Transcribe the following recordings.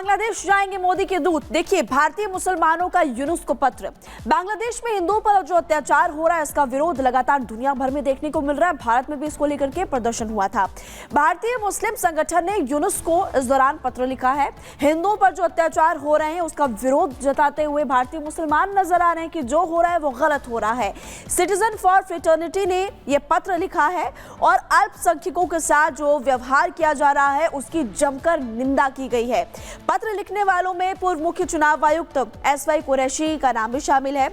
बांग्लादेश जाएंगे मोदी के दूत। देखिए, भारतीय मुसलमानों का यूनुस को पत्र। बांग्लादेश में हिंदुओं पर जो अत्याचार हो रहा है, इसका विरोध लगातार दुनिया भर में देखने को मिल रहा है। भारत में भी इसको लेकर के प्रदर्शन हुआ था। भारतीय मुस्लिम संगठन ने यूनुस को इस दौरान पत्र लिखा है। हिंदुओं पर जो अत्याचार हो रहे हैं उसका विरोध जताते हुए भारतीय मुसलमान नजर आ रहे हैं कि जो हो रहा है वो गलत हो रहा है। सिटीजन फॉर फ्रेटर्निटी ने यह पत्र लिखा है और अल्पसंख्यकों के साथ जो व्यवहार किया जा रहा है उसकी जमकर निंदा की गई है। पत्र लिखने वालों में पूर्व मुख्य चुनाव आयुक्त एसवाई कुरैशी का नाम भी शामिल है।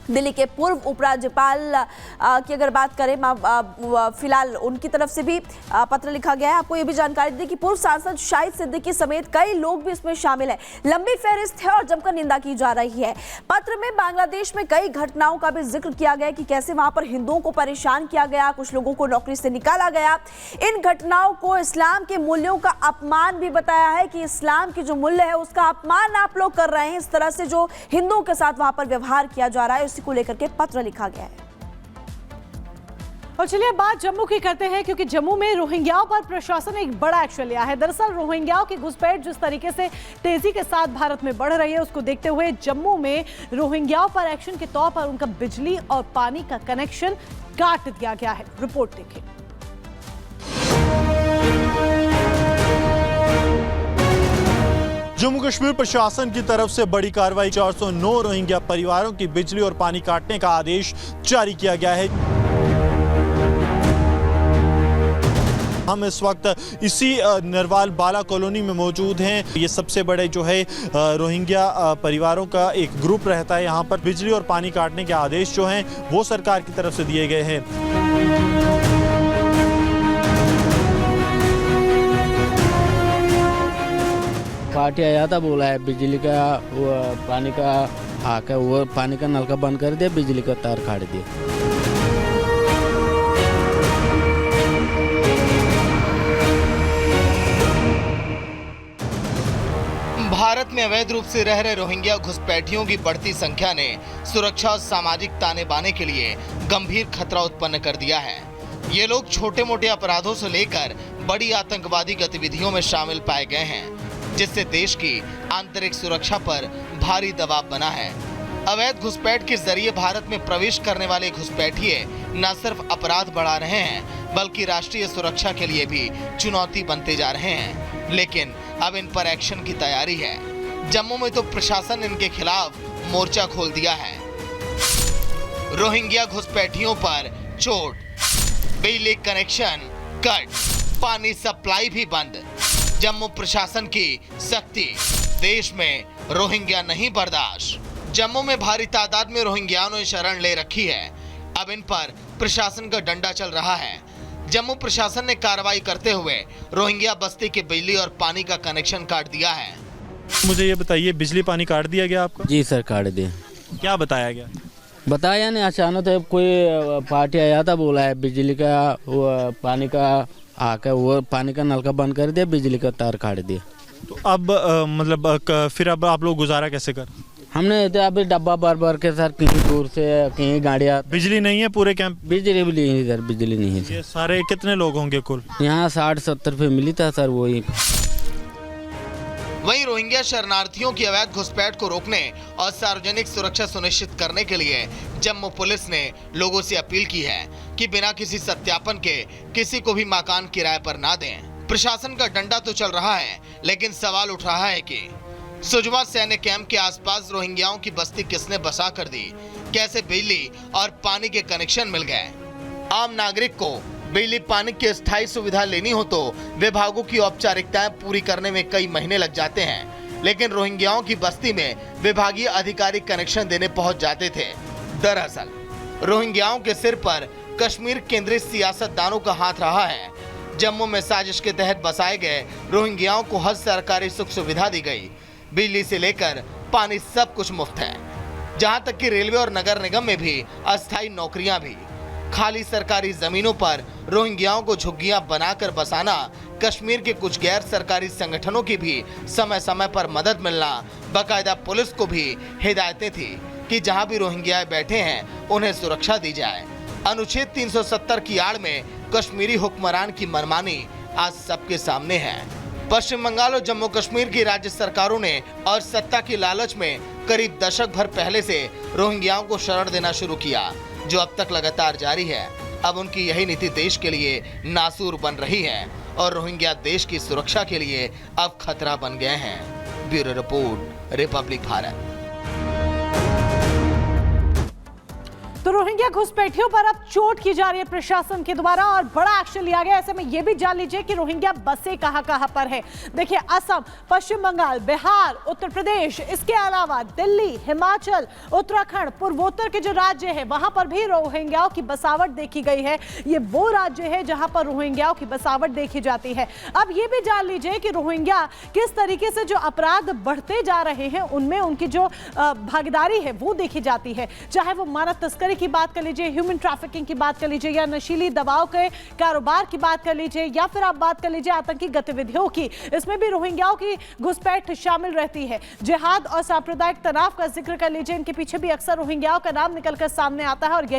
दिल्ली के पूर्व उपराज्यपाल की अगर बात करें, फिलहाल उनकी तरफ से भी पत्र लिखा गया है। आपको ये भी जानकारी दी कि पूर्व सांसद शाहिद सिद्दीकी समेत कई लोग भी इसमें शामिल हैं। लंबी फहरिस्त है और जमकर निंदा की जा रही है। पत्र में बांग्लादेश में कई घटनाओं का भी जिक्र किया गया कि कैसे वहां पर हिंदुओं को परेशान किया गया, कुछ लोगों को नौकरी से निकाला गया। इन घटनाओं को इस्लाम के मूल्यों का अपमान भी बताया है कि इस्लाम की जो मूल्य है उसका अपमान आप लोग कर रहे हैं। इस तरह से जो हिंदुओं के साथ वहां पर व्यवहार किया जा रहा है को लेकर के पत्र लिखा गया है। और चलिए बात जम्मू की करते हैं, क्योंकि जम्मू में रोहिंग्याओं पर प्रशासन ने एक बड़ा एक्शन लिया है। दरअसल रोहिंग्याओं की घुसपैठ जिस तरीके से तेजी के साथ भारत में बढ़ रही है, उसको देखते हुए जम्मू में रोहिंग्याओं पर एक्शन के तौर पर उनका बिजली और पानी का कनेक्शन काट दिया गया है। रिपोर्ट देखिए। जम्मू कश्मीर प्रशासन की तरफ से बड़ी कार्रवाई। 409 रोहिंग्या परिवारों की बिजली और पानी काटने का आदेश जारी किया गया है। हम इस वक्त इसी नरवाल बाला कॉलोनी में मौजूद हैं। ये सबसे बड़े जो है रोहिंग्या परिवारों का एक ग्रुप रहता है। यहाँ पर बिजली और पानी काटने के आदेश जो हैं वो सरकार की तरफ से दिए गए हैं। पार्टी आया था, बोला है बिजली का वो पानी का आके वो पानी का नलका बंद कर दिया, बिजली का तार काट दिया। भारत में अवैध रूप से रह रहे रोहिंग्या घुसपैठियों की बढ़ती संख्या ने सुरक्षा और सामाजिक ताने बाने के लिए गंभीर खतरा उत्पन्न कर दिया है। ये लोग छोटे मोटे अपराधों से लेकर बड़ी आतंकवादी गतिविधियों में शामिल पाए गए हैं, जिससे देश की आंतरिक सुरक्षा पर भारी दबाव बना है। अवैध घुसपैठ के जरिए भारत में प्रवेश करने वाले घुसपैठिए न सिर्फ अपराध बढ़ा रहे हैं, बल्कि राष्ट्रीय सुरक्षा के लिए भी चुनौती बनते जा रहे हैं। लेकिन अब इन पर एक्शन की तैयारी है। जम्मू में तो प्रशासन ने इनके खिलाफ मोर्चा खोल दिया है। रोहिंग्या घुसपैठियों पर चोट, बिजली कनेक्शन कट, पानी सप्लाई भी बंद। जम्मू प्रशासन की सख्ती, देश में रोहिंग्या नहीं बर्दाश्त। जम्मू में भारी तादाद में रोहिंग्याओं ने शरण ले रखी है। अब इन पर प्रशासन का डंडा चल रहा है। जम्मू प्रशासन ने कार्रवाई करते हुए रोहिंग्या बस्ती के बिजली और पानी का कनेक्शन काट दिया है। मुझे ये बताइए, बिजली पानी काट दिया गया आपका? जी सर, काट दिया। क्या बताया गया? बताया नहीं, अचानक तो कोई पार्टी आया था, बोला है बिजली का वो पानी का आके वो पानी का नलका बंद कर दिया, बिजली का तार काट दिया। तो अब फिर अब आप लोग गुजारा कैसे कर? हमने तो अभी डब्बा भर के सर, कहीं दूर से कहीं गाड़ियाँ। बिजली नहीं है पूरे कैंप? बिजली भी नहीं सर, बिजली नहीं है। ये सारे कितने लोग होंगे कुल? यहाँ 60-70 फैमिली था सर। वहीं रोहिंग्या शरणार्थियों की अवैध घुसपैठ को रोकने और सार्वजनिक सुरक्षा सुनिश्चित करने के लिए जम्मू पुलिस ने लोगों से अपील की है कि बिना किसी सत्यापन के किसी को भी मकान किराए पर ना दें। प्रशासन का डंडा तो चल रहा है, लेकिन सवाल उठ रहा है कि सुजमा सैन्य कैंप के आसपास रोहिंग्याओं की बस्ती किसने बसा कर दी, कैसे बिजली और पानी के कनेक्शन मिल गए। आम नागरिक को बिजली पानी की स्थायी सुविधा लेनी हो तो विभागों की औपचारिकताएं पूरी करने में कई महीने लग जाते हैं, लेकिन रोहिंग्याओं की बस्ती में विभागीय अधिकारी कनेक्शन देने पहुंच जाते थे। दरअसल रोहिंग्याओं के सिर पर कश्मीर केंद्रित सियासतदानों का हाथ रहा है। जम्मू में साजिश के तहत बसाए गए रोहिंग्याओं को हर सरकारी सुख सुविधा दी गई। बिजली से लेकर पानी सब कुछ मुफ्त है, जहां तक कि रेलवे और नगर निगम में भी अस्थायी नौकरियां भी। खाली सरकारी जमीनों पर रोहिंग्याओं को झुग्गियां बनाकर बसाना, कश्मीर के कुछ गैर सरकारी संगठनों की भी समय समय पर मदद मिलना, बाकायदा पुलिस को भी हिदायतें थी कि जहां भी रोहिंग्या बैठे हैं उन्हें सुरक्षा दी जाए। अनुच्छेद 370 की आड़ में कश्मीरी हुक्मरान की मनमानी आज सबके सामने है। पश्चिम बंगाल और जम्मू कश्मीर की राज्य सरकारों ने और सत्ता की लालच में करीब दशक भर पहले से रोहिंग्याओं को शरण देना शुरू किया, जो अब तक लगातार जारी है। अब उनकी यही नीति देश के लिए नासूर बन रही है और रोहिंग्या देश की सुरक्षा के लिए अब खतरा बन गए हैं। Bureau report, Republic Bharat. तो रोहिंग्या घुसपैठियों पर अब चोट की जा रही है प्रशासन के द्वारा और बड़ा एक्शन लिया गया। ऐसे में यह भी जान लीजिए कि रोहिंग्या बसे कहां पर है। देखिए, असम, पश्चिम बंगाल, बिहार, उत्तर प्रदेश, इसके अलावा दिल्ली, हिमाचल, उत्तराखंड, पूर्वोत्तर के जो राज्य है वहां पर भी रोहिंग्याओं की बसावट देखी गई है। ये वो राज्य है जहां पर रोहिंग्याओं की बसावट देखी जाती है। अब ये भी जान लीजिए कि रोहिंग्या किस तरीके से जो अपराध बढ़ते जा रहे हैं उनमें उनकी जो भागीदारी है वो देखी जाती है। चाहे वो मानव तस्करी की बात कर लीजिए, ह्यूमन ट्रैफिकिंग की बात कर लीजिए, या नशीली दवाओं के कारोबार की बात कर लीजिए, या फिर आप बात कर लीजिए आतंकी गतिविधियों की, इसमें भी रोहिंग्याओं की घुसपैठ शामिल रहती है। जिहाद और सांप्रदायिक तनाव का जिक्र कर लीजिए, इनके पीछे भी अक्सर रोहिंग्याओं का नाम निकलकर सामने आता है और यही